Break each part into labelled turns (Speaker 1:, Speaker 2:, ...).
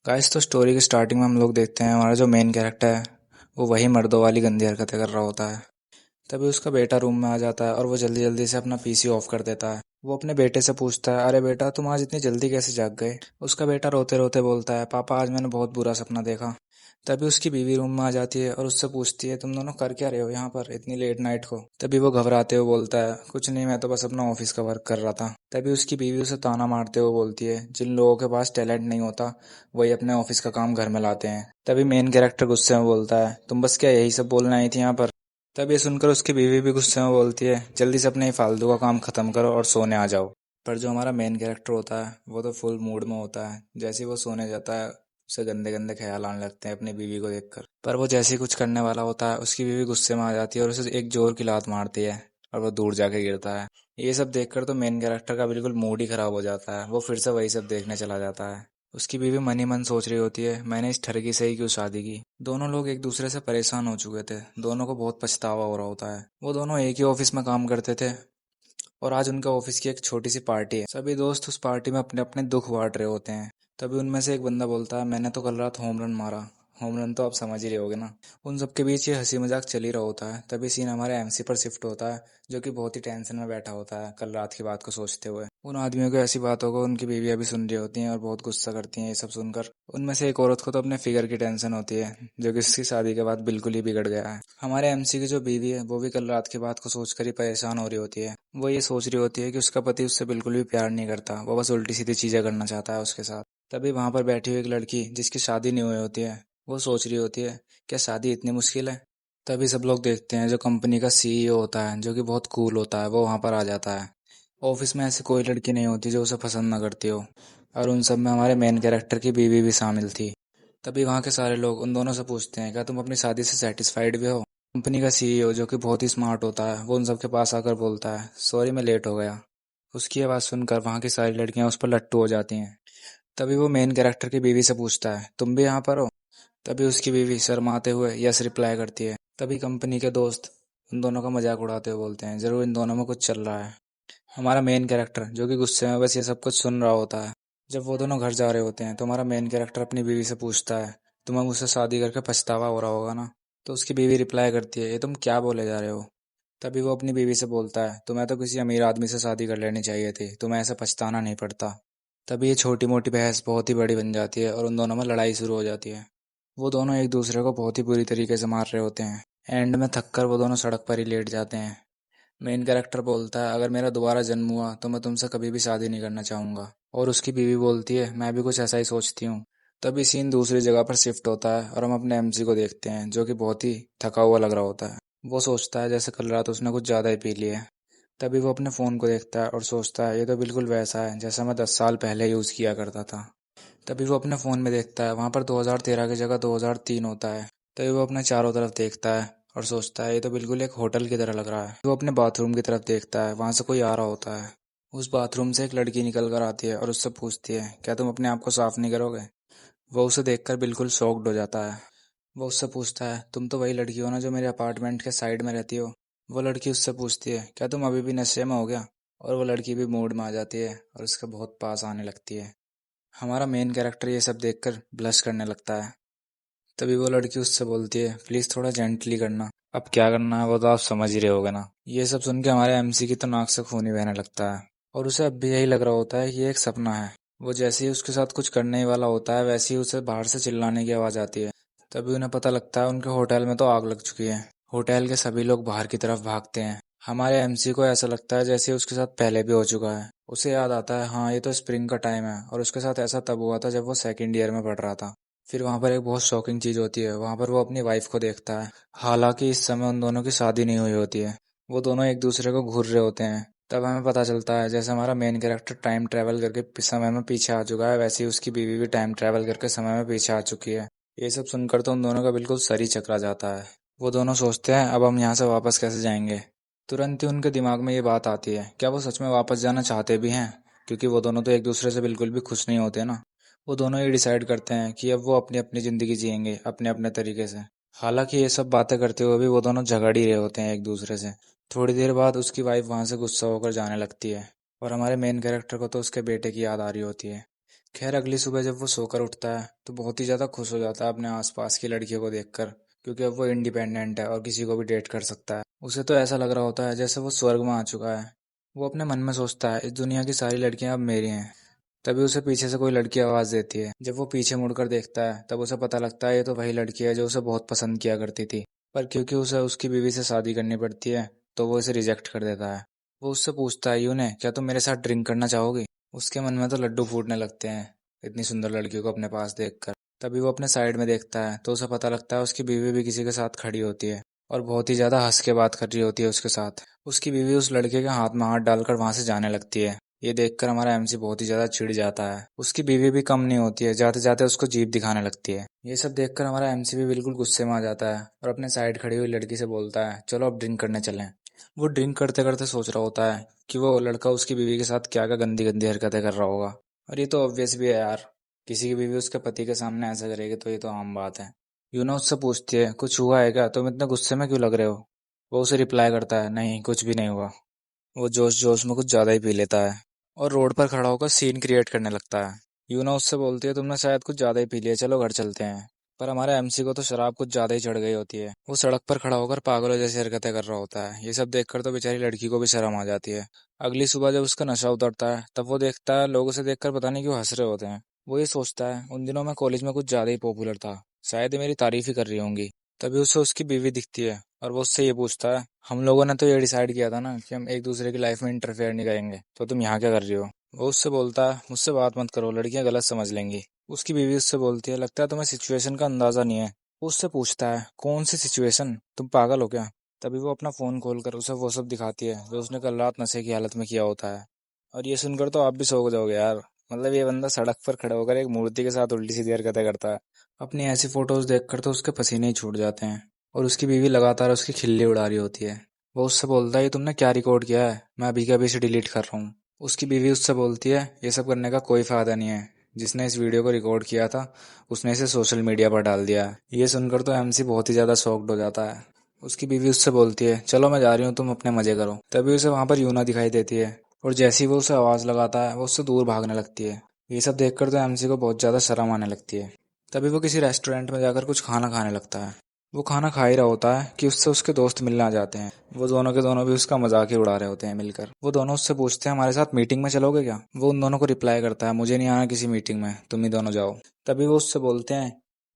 Speaker 1: Guys तो story की starting में हम लोग देखते हैं हमारा जो मेन कैरेक्टर है वो वही मर्दों वाली गंदी हरकतें कर रहा होता है। तभी उसका बेटा रूम में आ जाता है और वो जल्दी जल्दी से अपना पीसी ऑफ कर देता है। वो अपने बेटे से पूछता है, अरे बेटा तुम आज इतनी जल्दी कैसे जाग गए। उसका बेटा रोते रोते बोलता है, पापा आज मैंने बहुत बुरा सपना देखा। तभी उसकी बीवी रूम में आ जाती है और उससे पूछती है, तुम दोनों कर क्या रहे हो यहाँ पर इतनी लेट नाइट को। तभी वो घबराते हुए बोलता है, कुछ नहीं, मैं तो बस अपना ऑफिस का वर्क कर रहा था। तभी उसकी बीवी उसे ताना मारते हुए बोलती है, जिन लोगों के पास टैलेंट नहीं होता वही अपने ऑफिस का काम घर में लाते हैं। तभी मेन कैरेक्टर गुस्से में बोलता है, तुम बस क्या यही सब बोलने आई थी यहाँ पर। तब ये सुनकर उसकी बीवी भी गुस्से में बोलती है, जल्दी से अपने ये फालतू का काम खत्म करो और सोने आ जाओ। पर जो हमारा मेन कैरेक्टर होता है वो तो फुल मूड में होता है। जैसे ही वो सोने जाता है उसे गंदे गंदे ख्याल आने लगते हैं अपनी बीवी को देखकर। पर वो जैसे ही कुछ करने वाला होता है उसकी बीवी गुस्से में आ जाती है और उसे एक जोर की लात मारती है और वो दूर जाके गिरता है। ये सब देखकर तो मेन कैरेक्टर का बिल्कुल मूड ही खराब हो जाता है। वो फिर से वही सब देखने चला जाता है। उसकी बीवी मन ही मन सोच रही होती है, मैंने इस ठरकी से ही क्यों शादी की। दोनों लोग एक दूसरे से परेशान हो चुके थे। दोनों को बहुत पछतावा हो रहा होता है। वो दोनों एक ही ऑफिस में काम करते थे और आज उनका ऑफिस की एक छोटी सी पार्टी है। सभी दोस्त उस पार्टी में अपने अपने दुख बांट रहे होते हैं। तभी उनमें से एक बंदा बोलता है, मैंने तो कल रात होम रन मारा। होम रन तो आप समझ ही रहे होगे ना। उन सबके बीच ये हंसी मजाक चल ही रहा होता है। तभी सीन हमारे एमसी पर शिफ्ट होता है, जो कि बहुत ही टेंशन में बैठा होता है कल रात की बात को सोचते हुए। उन आदमियों को ऐसी बातों को उनकी बीवियां भी सुन रही होती हैं और बहुत गुस्सा करती हैं ये सब सुनकर। उनमें से एक औरत को तो अपने फिगर की टेंशन होती है, जो कि उसकी शादी के बाद बिल्कुल ही बिगड़ गया है। हमारे एमसी की जो बीवी है वो भी कल रात की बात को सोचकर ही परेशान हो रही होती है। वो ये सोच रही होती है कि उसका पति उससे बिल्कुल भी प्यार नहीं करता, वो बस उल्टी सीधी चीजें करना चाहता है उसके साथ। तभी वहां पर बैठी हुई एक लड़की जिसकी शादी नहीं हुई होती है, वो सोच रही होती है, क्या शादी इतनी मुश्किल है। तभी सब लोग देखते हैं जो कंपनी का सीईओ होता है, जो कि बहुत कूल होता है, वो वहां पर आ जाता है। ऑफिस में ऐसी कोई लड़की नहीं होती जो उसे पसंद न करती हो, और उन सब में हमारे मेन कैरेक्टर की बीवी भी शामिल थी। तभी वहाँ के सारे लोग उन दोनों से पूछते हैं, क्या तुम अपनी शादी से सेटिस्फाइड भी हो। कंपनी का सीईओ जो कि बहुत ही स्मार्ट होता है वो उन सबके पास आकर बोलता है, सॉरी मैं लेट हो गया। उसकी आवाज़ सुनकर वहाँ की सारी लड़कियां उस पर लट्टू हो जाती हैं। तभी वो मेन कैरेक्टर की बीवी से पूछता है, तुम भी यहाँ पर हो। तभी उसकी बीवी शर्माते हुए यस रिप्लाई करती है। तभी कंपनी के दोस्त उन दोनों का मजाक उड़ाते हुए बोलते हैं, जरूर इन दोनों में कुछ चल रहा है। हमारा मेन कैरेक्टर जो कि गुस्से में बस ये सब कुछ सुन रहा होता है। जब वो दोनों घर जा रहे होते हैं तो हमारा मेन कैरेक्टर अपनी बीवी से पूछता है, तुम्हें मुझसे शादी करके पछतावा हो रहा होगा ना। तो उसकी बीवी रिप्लाई करती है, ये तुम क्या बोले जा रहे हो। तभी वो अपनी बीवी से बोलता है, तुम्हें तो किसी अमीर आदमी से शादी कर लेनी चाहिए थी, तुम्हें ऐसा पछताना नहीं पड़ता। तभी ये छोटी मोटी बहस बहुत ही बड़ी बन जाती है और उन दोनों में लड़ाई शुरू हो जाती है। वो दोनों एक दूसरे को बहुत ही बुरी तरीके से मार रहे होते हैं। एंड में थककर वो दोनों सड़क पर ही लेट जाते हैं। मेन कैरेक्टर बोलता है, अगर मेरा दोबारा जन्म हुआ तो मैं तुमसे कभी भी शादी नहीं करना चाहूंगा। और उसकी बीवी बोलती है, मैं भी कुछ ऐसा ही सोचती हूँ। तभी सीन दूसरी जगह पर शिफ्ट होता है और हम अपने एमसी को देखते हैं, जो कि बहुत ही थका हुआ लग रहा होता है। वो सोचता है जैसे कल रात उसने कुछ ज्यादा ही पी लिया है। तभी वो अपने फोन को देखता है और सोचता है, ये तो बिल्कुल वैसा है जैसा मैं 10 साल पहले यूज किया करता था। तभी वो अपने फोन में देखता है, वहां पर 2013 की जगह 2003 होता है। तभी वो अपने चारों तरफ देखता है और सोचता है, ये तो बिल्कुल एक होटल की तरह लग रहा है। वो अपने बाथरूम की तरफ देखता है, वहां से कोई आ रहा होता है। उस बाथरूम से एक लड़की निकल कर आती है और उससे पूछती है, क्या तुम अपने आप को साफ नहीं करोगे। वो उसे देखकर बिल्कुल शॉक्ड हो जाता है। वो उससे पूछता है, तुम तो वही लड़की हो ना जो मेरे अपार्टमेंट के साइड में रहती हो। वो लड़की उससे पूछती है, क्या तुम अभी भी नशे में हो गया। और वो लड़की भी मूड में आ जाती है और उसके बहुत पास आने लगती है। हमारा मेन कैरेक्टर ये सब देखकर ब्लश करने लगता है। तभी वो लड़की उससे बोलती है, प्लीज थोड़ा जेंटली करना। अब क्या करना है वो तो आप समझ ही रहे होगे ना। ये सब सुन के हमारे एमसी की तो नाक से खून ही बहने लगता है और उसे अब भी यही लग रहा होता है कि ये एक सपना है। वो जैसे ही उसके साथ कुछ करने ही वाला होता है वैसे ही उसे बाहर से चिल्लाने की आवाज आती है। तभी उन्हें पता लगता है उनके होटल में तो आग लग चुकी है। होटल के सभी लोग बाहर की तरफ भागते हैं। हमारे एमसी को ऐसा लगता है जैसे उसके साथ पहले भी हो चुका है। उसे याद आता है, हाँ ये तो स्प्रिंग का टाइम है और उसके साथ ऐसा तब हुआ था जब वो सेकंड ईयर में पढ़ रहा था। फिर वहां पर एक बहुत शॉकिंग चीज होती है, वहां पर वो अपनी वाइफ को देखता है। हालांकि इस समय उन दोनों की शादी नहीं हुई होती है। वो दोनों एक दूसरे को घूर रहे होते हैं। तब हमें पता चलता है जैसे हमारा मेन कैरेक्टर टाइम ट्रेवल करके समय में पीछे आ चुका है, वैसे ही उसकी बीवी भी टाइम ट्रेवल करके समय में पीछे आ चुकी है। ये सब सुनकर तो उन दोनों का बिल्कुल सर ही चकरा जाता है। वो दोनों सोचते हैं, अब हम यहाँ से वापस कैसे जाएंगे। तुरंत ही उनके दिमाग में ये बात आती है, क्या वो सच में वापस जाना चाहते भी हैं, क्योंकि वो दोनों तो एक दूसरे से बिल्कुल भी खुश नहीं होते ना। वो दोनों ये डिसाइड करते हैं कि अब वो अपनी अपनी जिंदगी जिएंगे अपने अपने तरीके से। हालांकि ये सब बातें करते हुए भी वो दोनों झगड़ ही रहे होते हैं एक दूसरे से। थोड़ी देर बाद उसकी वाइफ वहां से गुस्सा होकर जाने लगती है और हमारे मेन कैरेक्टर को तो उसके बेटे की याद आ रही होती है। खैर अगली सुबह जब वो सोकर उठता है तो बहुत ही ज़्यादा खुश हो जाता है अपने आसपास की लड़कियों को देखकर, क्योंकि अब वो इंडिपेंडेंट है और किसी को भी डेट कर सकता है। उसे तो ऐसा लग रहा होता है जैसे वो स्वर्ग में आ चुका है। वो अपने मन में सोचता है इस दुनिया की सारी लड़कियां अब मेरी हैं। तभी उसे पीछे से कोई लड़की आवाज़ देती है। जब वो पीछे मुड़कर देखता है तब उसे पता लगता है ये तो वही लड़की है जो उसे बहुत पसंद किया करती थी, पर क्योंकि उसे उसकी बीवी से शादी करनी पड़ती है तो वो इसे रिजेक्ट कर देता है। वो उससे पूछता है, यूने क्या तुम मेरे साथ ड्रिंक करना चाहोगी? उसके मन में तो लड्डू फूटने लगते हैं इतनी सुंदर लड़की को अपने पास देखकर। तभी वो अपने साइड में देखता है तो उसे पता लगता है उसकी बीवी भी किसी के साथ खड़ी होती है और बहुत ही ज्यादा हंस के बात कर रही होती है उसके साथ। उसकी बीवी उस लड़के के हाथ में हाथ डालकर वहां से जाने लगती है। ये देखकर हमारा एमसी बहुत ही ज्यादा चिढ़ जाता है। उसकी बीवी भी कम नहीं होती है, जाते जाते उसको जीभ दिखाने लगती है। ये सब देखकर हमारा एमसी भी बिल्कुल गुस्से में आ जाता है और अपने साइड खड़ी हुई लड़की से बोलता है, चलो अब ड्रिंक करने चलें। वो ड्रिंक करते करते सोच रहा होता है कि वो लड़का उसकी बीवी के साथ क्या क्या गंदी गंदी हरकतें कर रहा होगा। और ये तो ऑब्वियस भी है यार, किसी की बीवी उसके पति के सामने ऐसा करेगी तो ये तो आम बात है। यूना उससे पूछती है, कुछ हुआ है क्या? तुम इतने गुस्से में क्यों लग रहे हो? वो उसे रिप्लाई करता है, नहीं कुछ भी नहीं हुआ। वो जोश जोश में कुछ ज्यादा ही पी लेता है और रोड पर खड़ा होकर सीन क्रिएट करने लगता है। यूना उससे बोलती है, तुमने शायद कुछ ज्यादा ही पी लिया, चलो घर चलते हैं। पर हमारे एमसी को तो शराब कुछ ज्यादा ही चढ़ गई होती है। वो सड़क पर खड़ा होकर पागलों जैसी हरकतें कर रहा होता है। ये सब देखकर तो बेचारी लड़की को भी शर्म आ जाती है। अगली सुबह जब उसका नशा उतरता है तब वो देखता है लोग उसे देखकर पता नहीं क्यों हंस रहे होते हैं। वो ये सोचता है उन दिनों मैं कॉलेज में कुछ ज्यादा ही पॉपुलर था, शायद ये मेरी तारीफ ही कर रही होंगी। तभी उसे उसकी बीवी दिखती है और वो उससे ये पूछता है, हम लोगों ने तो ये डिसाइड किया था ना कि हम एक दूसरे की लाइफ में इंटरफेयर नहीं करेंगे, तो तुम यहाँ क्या कर रही हो? वो उससे बोलता है, मुझसे बात मत करो, लड़कियां गलत समझ लेंगी। उसकी बीवी उससे बोलती है, लगता है तुम्हें सिचुएशन का अंदाजा नहीं है। वो उससे पूछता है, कौन सी सिचुएशन, तुम पागल हो क्या? तभी वो अपना फोन खोलकर उसे वो सब दिखाती है जो उसने कल रात नशे की हालत में किया होता है। और ये सुनकर तो आप भी सो जाओगे यार। मतलब ये बंदा सड़क पर खड़े होकर एक मूर्ति के साथ उल्टी सीधी हरकतें करता है। अपनी ऐसी फोटोज देखकर तो उसके पसीने ही छूट जाते हैं और उसकी बीवी लगातार उसकी खिल्ली उड़ा रही होती है। वो उससे बोलता है, ये तुमने क्या रिकॉर्ड किया है? मैं अभी के अभी इसे डिलीट कर रहा हूँ। उसकी बीवी उससे बोलती है, ये सब करने का कोई फायदा नहीं है, जिसने इस वीडियो को रिकॉर्ड किया था उसने इसे सोशल मीडिया पर डाल दिया है। ये सुनकर तो एमसी बहुत ही ज्यादा शॉक्ड हो जाता है। उसकी बीवी उससे बोलती है, चलो मैं जा रही हूँ, तुम अपने मजे करो। तभी उसे वहां पर यूना दिखाई देती है और जैसे ही वो उसे आवाज लगाता है वो उससे दूर भागने लगती है। ये सब देखकर तो एमसी को बहुत ज्यादा शर्म आने लगती है। तभी वो किसी रेस्टोरेंट में जाकर कुछ खाना खाने लगता है। वो खाना खा ही रहा होता है कि उससे उसके दोस्त मिलने आ जाते हैं। वो दोनों के दोनों भी उसका मजाक ही उड़ा रहे होते हैं मिलकर। वो दोनों उससे पूछते हैं, हमारे साथ मीटिंग में चलोगे क्या? वो उन दोनों को रिप्लाई करता है, मुझे नहीं आना किसी मीटिंग में, तुम ही दोनों जाओ। तभी वो उससे बोलते हैं,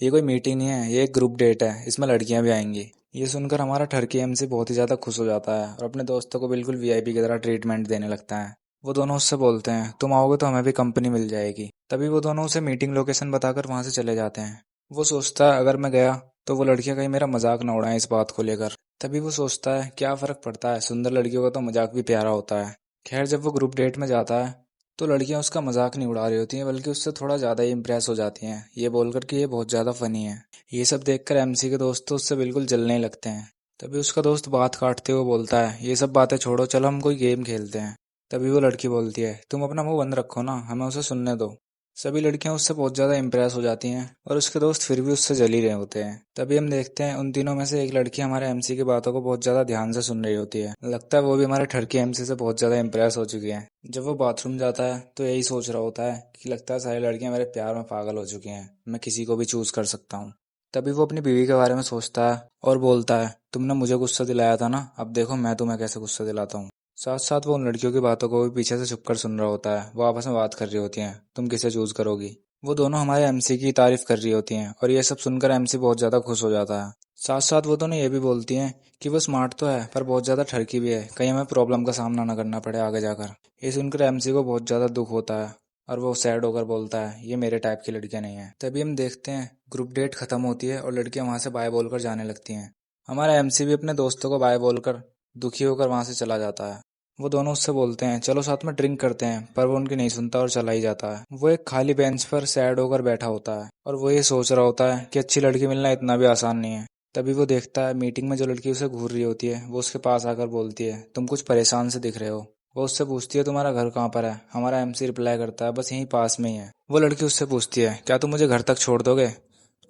Speaker 1: ये कोई मीटिंग नहीं है, ये एक ग्रुप डेट है, इसमें लड़कियां भी आएंगी। ये सुनकर हमारा ठरकी एमसी बहुत ही ज्यादा खुश हो जाता है और अपने दोस्तों को बिल्कुल वीआईपी की तरह ट्रीटमेंट देने लगता है। वो दोनों उससे बोलते हैं, तुम आओगे तो हमें भी कंपनी मिल जाएगी। तभी वो दोनों उसे मीटिंग लोकेशन बताकर वहां से चले जाते हैं। वो सोचता है अगर मैं गया तो वो लड़कियां कहीं मेरा मजाक ना उड़ाएं इस बात को लेकर। तभी वो सोचता है क्या फर्क पड़ता है, सुंदर लड़कियों का तो मजाक भी प्यारा होता है। खैर जब वो ग्रुप डेट में जाता है तो लड़कियां उसका मजाक नहीं उड़ा रही होती हैं, बल्कि उससे थोड़ा ज्यादा ही इम्प्रेस हो जाती हैं, ये बोलकर कि ये बहुत ज्यादा फनी है। ये सब देखकर एमसी के दोस्त तो उससे बिल्कुल जलने ही लगते हैं। तभी उसका दोस्त बात काटते हुए बोलता है, ये सब बातें छोड़ो, चलो हम कोई गेम खेलते हैं। तभी वो लड़की बोलती है, तुम अपना मुंह बंद रखो ना, हमें उसे सुनने दो। सभी लड़कियां उससे बहुत ज्यादा इम्प्रेस हो जाती हैं और उसके दोस्त फिर भी उससे जल ही रहे होते हैं। तभी हम देखते हैं उन तीनों में से एक लड़की हमारे एमसी की बातों को बहुत ज्यादा ध्यान से सुन रही होती है। लगता है वो भी हमारे ठरकी एमसी से बहुत ज्यादा इम्प्रेस हो चुकी है। जब वो बाथरूम जाता है तो यही सोच रहा होता है कि लगता है सारी लड़कियां मेरे प्यार में पागल हो चुकी हैं, मैं किसी को भी चूज कर सकता हूँ। तभी वो अपनी बीवी के बारे में सोचता है और बोलता है, तुमने मुझे गुस्सा दिलाया था ना, अब देखो मैं तुम्हें कैसे गुस्सा दिलाता हूँ। साथ साथ वो उन लड़कियों की बातों को भी पीछे से छुपकर सुन रहा होता है। वो आपस में बात कर रही होती हैं, तुम किसे चूज करोगी? वो दोनों हमारे एमसी की तारीफ कर रही होती हैं और ये सब सुनकर एमसी बहुत ज्यादा खुश हो जाता है। साथ साथ वो दोनों ये भी बोलती हैं कि वो स्मार्ट तो है पर बहुत ज्यादा ठरकी भी है, कहीं हमें प्रॉब्लम का सामना न करना पड़े आगे जाकर। ये सुनकर एमसी को बहुत ज्यादा दुख होता है और वो सैड होकर बोलता है, ये मेरे टाइप की लड़कियां नहीं है। तभी हम देखते हैं ग्रुप डेट खत्म होती है और लड़कियां वहां से बाय बोलकर जाने लगती हैं। हमारा एमसी भी अपने दोस्तों को बाय बोलकर दुखी होकर वहां से चला जाता है। वो दोनों उससे बोलते हैं, चलो साथ में ड्रिंक करते हैं, पर वो उनकी नहीं सुनता और चला ही जाता है। वो एक खाली बेंच पर सैड होकर बैठा होता है और वो ये सोच रहा होता है कि अच्छी लड़की मिलना इतना भी आसान नहीं है। तभी वो देखता है मीटिंग में जो लड़की उसे घूर रही होती है वो उसके पास आकर बोलती है, तुम कुछ परेशान से दिख रहे हो। वो उससे पूछती है, तुम्हारा घर कहाँ पर है? हमारा एमसी रिप्लाई करता है, बस यहीं पास में ही है। वो लड़की उससे पूछती है, क्या तुम मुझे घर तक छोड़ दोगे?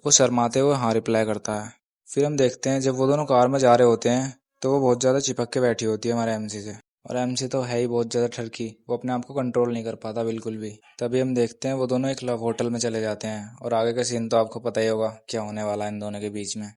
Speaker 1: वो शर्माते हुए हाँ रिप्लाई करता है। फिर हम देखते हैं जब वो दोनों कार में जा रहे होते हैं तो वो बहुत ज्यादा चिपक के बैठी होती है हमारे एमसी से और एमसी तो है ही बहुत ज़्यादा ठरकी, वो अपने आप को कंट्रोल नहीं कर पाता बिल्कुल भी। तभी हम देखते हैं वो दोनों एक लव होटल में चले जाते हैं और आगे का सीन तो आपको पता ही होगा क्या होने वाला है इन दोनों के बीच में।